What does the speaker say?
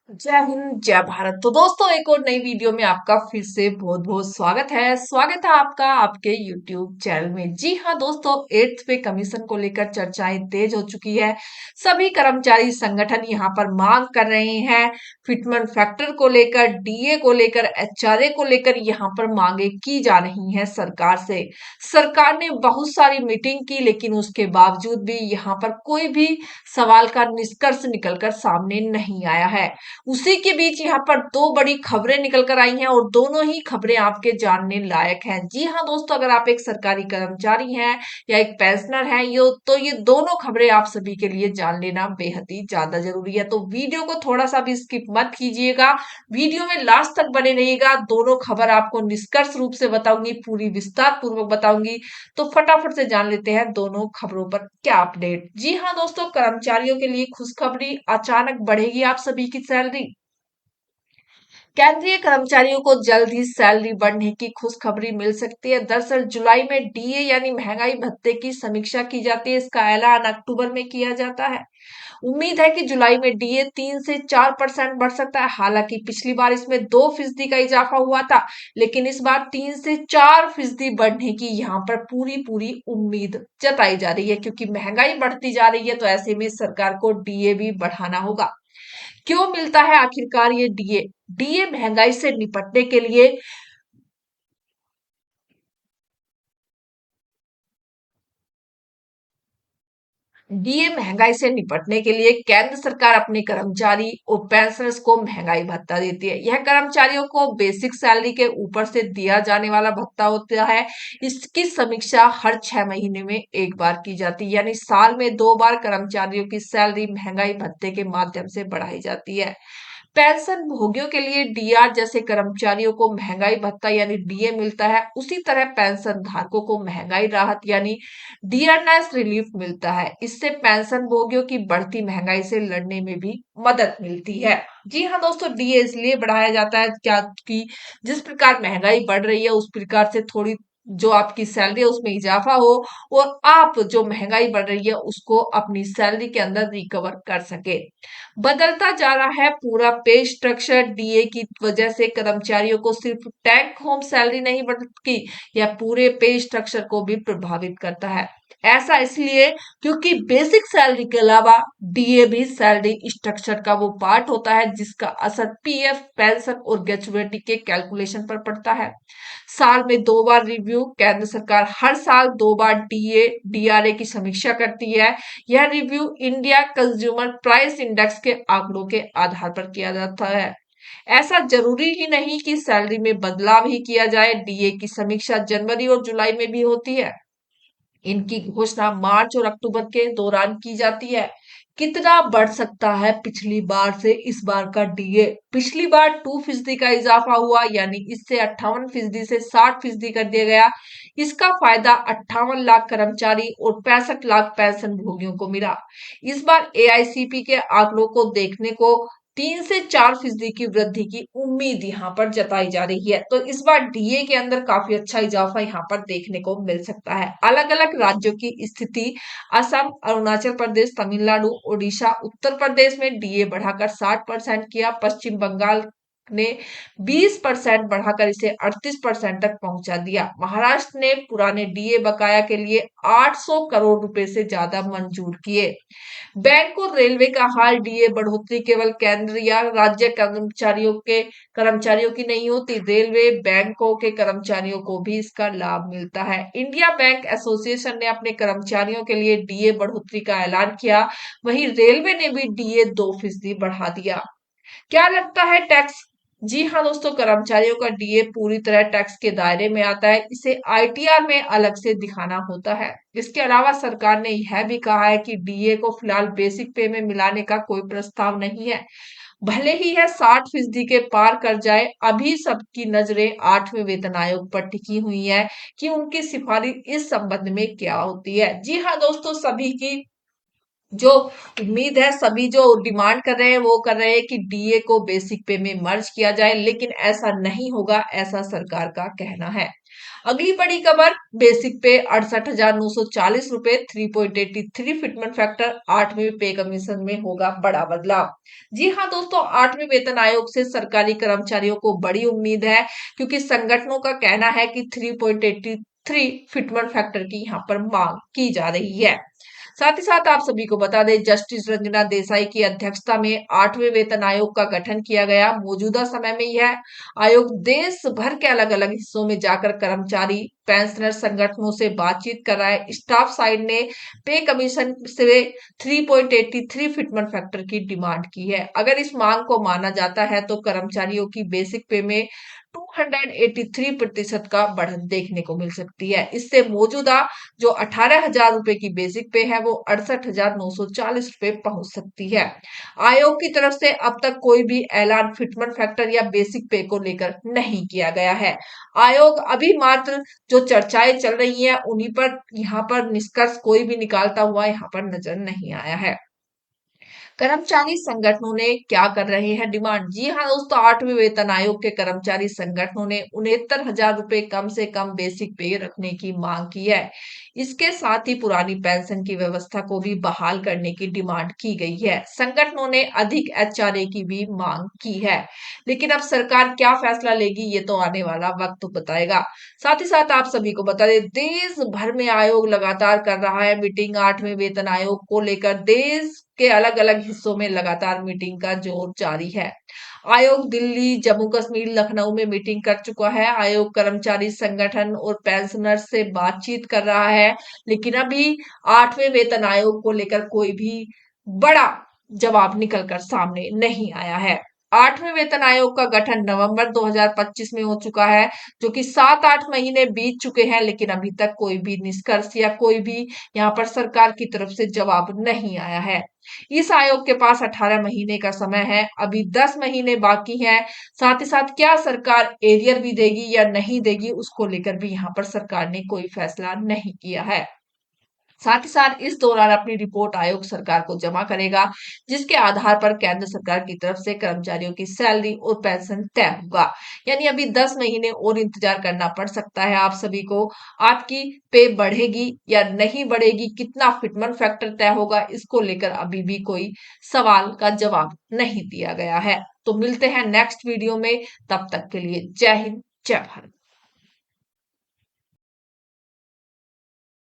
जय हिंद जय भारत। तो दोस्तों, एक और नई वीडियो में आपका फिर से बहुत बहुत स्वागत है आपका आपके YouTube चैनल में। जी हाँ दोस्तों, 8th पे कमीशन को लेकर चर्चाएं तेज हो चुकी है। सभी कर्मचारी संगठन यहाँ पर मांग कर रहे हैं। फिटमेंट फैक्टर को लेकर, डीए को लेकर, एचआरए को लेकर यहाँ पर मांगे की जा रही हैं सरकार से। सरकार ने बहुत सारी मीटिंग की, लेकिन उसके बावजूद भी यहाँ पर कोई भी सवाल का निष्कर्ष निकलकर सामने नहीं आया है। उसी के बीच यहाँ पर दो बड़ी खबरें निकल कर आई हैं और दोनों ही खबरें आपके जानने लायक हैं। जी हाँ दोस्तों, अगर आप एक सरकारी कर्मचारी हैं या एक पेंशनर हैं ये दोनों खबरें आप सभी के लिए जान लेना बेहद ही ज्यादा जरूरी है। तो वीडियो को थोड़ा सा भी स्किप मत कीजिएगा, वीडियो में लास्ट तक बने रहिएगा। दोनों खबर आपको निष्कर्ष रूप से बताऊंगी, पूरी विस्तार पूर्वक बताऊंगी। तो फटाफट से जान लेते हैं दोनों खबरों पर क्या अपडेट। जी हाँ दोस्तों, कर्मचारियों के लिए खुशखबरी, अचानक बढ़ेगी आप सभी की सैलरी। केंद्रीय कर्मचारियों को जल्द ही सैलरी बढ़ने की खुशखबरी मिल सकती है। दरअसल जुलाई में डीए यानी महंगाई भत्ते की समीक्षा की जाती है। इसका ऐलान अक्टूबर में किया जाता है। उम्मीद है कि जुलाई में डीए 3 से 4% बढ़ सकता है। हालांकि पिछली बार इसमें 2% का इजाफा हुआ था, लेकिन इस बार 3 से 4% बढ़ने की यहाँ पर पूरी पूरी उम्मीद जताई जा रही है, क्योंकि महंगाई बढ़ती जा रही है। तो ऐसे में सरकार को डीए भी बढ़ाना होगा। क्यों मिलता है आखिरकार ये डीए? डीए महंगाई से निपटने के लिए डीए महंगाई से निपटने के लिए केंद्र सरकार अपने कर्मचारी और पेंशनर्स को महंगाई भत्ता देती है। यह कर्मचारियों को बेसिक सैलरी के ऊपर से दिया जाने वाला भत्ता होता है। इसकी समीक्षा हर 6 महीने में एक बार की जाती है, यानी साल में 2 बार कर्मचारियों की सैलरी महंगाई भत्ते के माध्यम से बढ़ाई जाती है। पेंशन भोगियों के लिए डीआर जैसे कर्मचारियों को महंगाई भत्ता यानी डीए मिलता है, उसी तरह पेंशन धारकों को महंगाई राहत यानी डियरनेस रिलीफ मिलता है। इससे पेंशन भोगियों की बढ़ती महंगाई से लड़ने में भी मदद मिलती है। जी हाँ दोस्तों, डीए इसलिए बढ़ाया जाता है क्या कि जिस प्रकार महंगाई बढ़ रही है उस प्रकार से थोड़ी जो आपकी सैलरी है उसमें इजाफा हो और आप जो महंगाई बढ़ रही है उसको अपनी सैलरी के अंदर रिकवर कर सके। बदलता जा रहा है पूरा पे स्ट्रक्चर। डीए की वजह से कर्मचारियों को सिर्फ टेक होम सैलरी नहीं बल्कि यह पूरे पे स्ट्रक्चर को भी प्रभावित करता है। ऐसा इसलिए क्योंकि बेसिक सैलरी के अलावा डीए भी सैलरी स्ट्रक्चर का वो पार्ट होता है जिसका असर पीएफ, पेंशन और ग्रेचुइटी के कैलकुलेशन पर पड़ता है। साल में 2 बार रिव्यू, केंद्र सरकार हर साल 2 बार डीए डीआरए की समीक्षा करती है। यह review India consumer price index के आंकड़ों के आधार पर किया जाता है। ऐसा जरूरी ही नहीं कि सैलरी में बदलाव ही किया जाए। डीए की समीक्षा जनवरी और जुलाई में भी होती है। इनकी घोषणा मार्च और अक्टूबर के दौरान की जाती है। कितना बढ़ सकता है पिछली बार से इस बार का डीए? पिछली बार 2% का इजाफा हुआ, यानी इससे 58% से 60% कर दिया गया। इसका फायदा 58 लाख कर्मचारी और 65 लाख पेंशन भोगियों को मिला। इस बार एआईसीपी के आंकड़ों को देखने को 3 से 4% की वृद्धि की उम्मीद यहाँ पर जताई जा रही है। तो इस बार डीए के अंदर काफी अच्छा इजाफा यहाँ पर देखने को मिल सकता है। अलग अलग राज्यों की स्थिति, असम, अरुणाचल प्रदेश, तमिलनाडु, ओडिशा, उत्तर प्रदेश में डीए बढ़ाकर 60% किया। पश्चिम बंगाल ने 20% बढ़ाकर इसे 38% तक पहुंचा दिया। महाराष्ट्र ने पुराने डीए बकाया के लिए 800 करोड़ रुपए से ज्यादा मंजूर किए। बैंक और रेलवे का हाल, डीए बढ़ोतरी केवल केंद्र या राज्य कर्मचारियों की नहीं होती, रेलवे बैंकों के कर्मचारियों को भी इसका लाभ मिलता है। इंडिया बैंक एसोसिएशन ने अपने कर्मचारियों के लिए डीए बढ़ोतरी का ऐलान किया। वहीं रेलवे ने भी डीए 2% बढ़ा दिया। क्या लगता है टैक्स? जी हाँ दोस्तों, कर्मचारियों का डीए पूरी तरह टैक्स के दायरे में आता है। इसे आईटीआर में अलग से दिखाना होता है। इसके अलावा सरकार ने यह भी कहा है कि डीए को फिलहाल बेसिक पे में मिलाने का कोई प्रस्ताव नहीं है। भले ही यह 60% के पार कर जाए, अभी सबकी नजरें 8वें वेतन आयोग पर टिकी हुई है कि उनकी सिफारिश इस संबंध में क्या होती है। जी हाँ दोस्तों, सभी की जो उम्मीद है, सभी जो डिमांड कर रहे हैं वो कर रहे हैं कि डीए को बेसिक पे में मर्ज किया जाए, लेकिन ऐसा नहीं होगा, ऐसा सरकार का कहना है। अगली बड़ी खबर, बेसिक पे 68,940 रुपए, 3.83 फिटमेंट फैक्टर, 8वें पे कमीशन में होगा बड़ा बदलाव। जी हाँ दोस्तों, 8वें वेतन आयोग से सरकारी कर्मचारियों को बड़ी उम्मीद है, क्योंकि संगठनों का कहना है कि 3.83 फिटमेंट फैक्टर की यहाँ पर मांग की जा रही है। साथ ही साथ आप सभी को बता दें, जस्टिस रंजना देसाई की अध्यक्षता में 8वें वेतन आयोग का गठन किया गया। मौजूदा समय में यह आयोग देश भर के अलग अलग हिस्सों में जाकर कर्मचारी पेंशनर संगठनों से बातचीत कर रहा है। स्टाफ साइड ने पे कमीशन से 3.83 फिटमेंट फैक्टर की डिमांड की है। अगर इस मांग को माना जाता है तो कर्मचारियों की बेसिक पे में 283% का बढ़त देखने को मिल सकती है। इससे मौजूदा जो 18,000 रुपए की बेसिक पे है वो 68,940 रुपए पहुंच सकती है। आयोग की तरफ से अब तक कोई भी ऐलान फिटमेंट फैक्टर या बेसिक पे को लेकर नहीं किया गया है। आयोग अभी मात्र जो चर्चाएं चल रही हैं उन्हीं पर यहाँ पर निष्कर्ष कोई भी निकालता हुआ यहाँ पर नजर नहीं आया है। कर्मचारी संगठनों ने क्या कर रहे हैं डिमांड? जी हाँ दोस्तों, 8वें वेतन आयोग के कर्मचारी संगठनों ने 69,000 रुपए कम से कम बेसिक पे रखने की मांग की है। इसके साथ ही पुरानी पेंशन की व्यवस्था को भी बहाल करने की डिमांड की गई है। संगठनों ने अधिक एचआरए की भी मांग की है, लेकिन अब सरकार क्या फैसला लेगी ये तो आने वाला वक्त बताएगा। साथ ही साथ आप सभी को बता दें, देश भर में आयोग लगातार कर रहा है मीटिंग। 8वें वेतन आयोग को लेकर देश के अलग अलग हिस्सों में लगातार मीटिंग का जोर जारी है। आयोग दिल्ली, जम्मू कश्मीर, लखनऊ में मीटिंग कर चुका है। आयोग कर्मचारी संगठन और पेंशनर से बातचीत कर रहा है, लेकिन अभी 8वें वेतन आयोग को लेकर कोई भी बड़ा जवाब निकलकर सामने नहीं आया है। 8वें वेतन आयोग का गठन नवंबर 2025 में हो चुका है, जो कि 7-8 महीने बीत चुके हैं, लेकिन अभी तक कोई भी निष्कर्ष या कोई भी यहाँ पर सरकार की तरफ से जवाब नहीं आया है। इस आयोग के पास 18 महीने का समय है, अभी 10 महीने बाकी हैं। साथ ही साथ क्या सरकार एरियर भी देगी या नहीं देगी, उसको लेकर भी यहाँ पर सरकार ने कोई फैसला नहीं किया है। साथ ही साथ इस दौरान अपनी रिपोर्ट आयोग सरकार को जमा करेगा, जिसके आधार पर केंद्र सरकार की तरफ से कर्मचारियों की सैलरी और पेंशन तय होगा। यानी अभी 10 महीने और इंतजार करना पड़ सकता है आप सभी को। आपकी पे बढ़ेगी या नहीं बढ़ेगी, कितना फिटमेंट फैक्टर तय होगा, इसको लेकर अभी भी कोई सवाल का जवाब नहीं दिया गया है। तो मिलते हैं नेक्स्ट वीडियो में, तब तक के लिए जय हिंद, जय भारत।